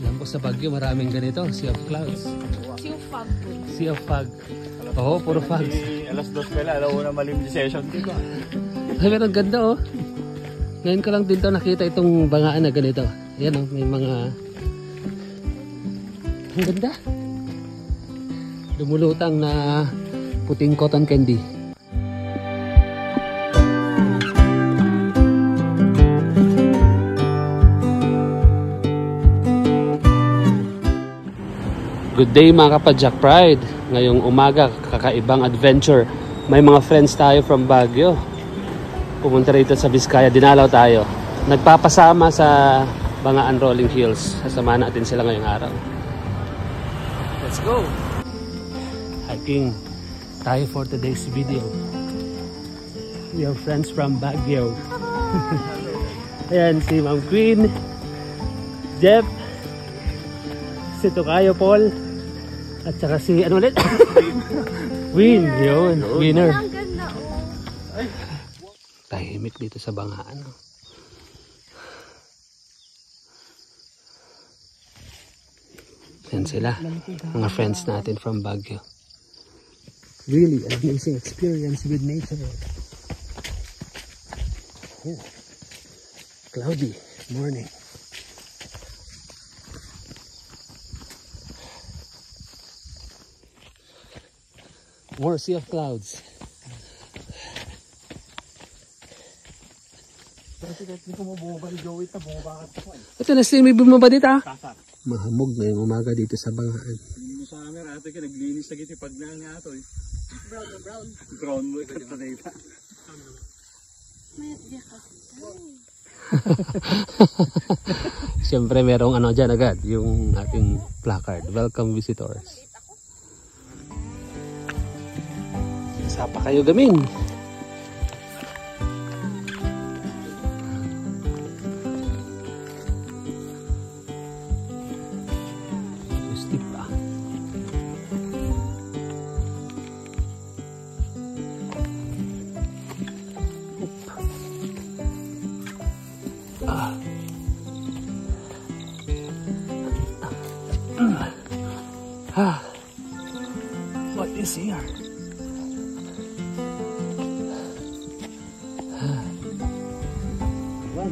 Yan po sa Baguio, maraming ganito. Sea of clouds. Sea of fog. Sea of fog. Oo, puro fogs. Alas 2 pala, alaw na malimit session dito. Ay, pero ang ganda oh. Ngayon ko lang din to nakita itong bangaan na ganito. Ayan oh, may mga... Ang ganda. Lumulutang na puting cotton candy. Good day mga kapadyak Pride. Ngayong umaga, kakaibang adventure. May mga friends tayo from Baguio. Pumunta rito sa Vizcaya, dinalaw tayo. Nagpapasama sa Bangaan Rolling Hills. Sasama natin sila ngayong araw. Let's go! Hiking tayo for today's video. We are friends from Baguio. Ayan si Ma'am Queen, Jeff, si Tokayo Paul, at saka si ano ulit? Win, yun, winner. Ang ganda oh. Tahimik dito sa Bangaan. Yan sila, mga friends natin from Baguio. Really an amazing experience with nature. Oh, cloudy morning. More sea of clouds. Ito na si may bumaba dito ah. Mahamog na yung umaga dito sa Bangaan. Hindi mo sa camera ate ka naglinis na giti pag na nga ito eh. Brown. Brown mo ito na ito. Siyempre merong ano dyan agad, yung ating placard. Welcome visitors. Sapa kayo gamin. Steep pa. What is here? One.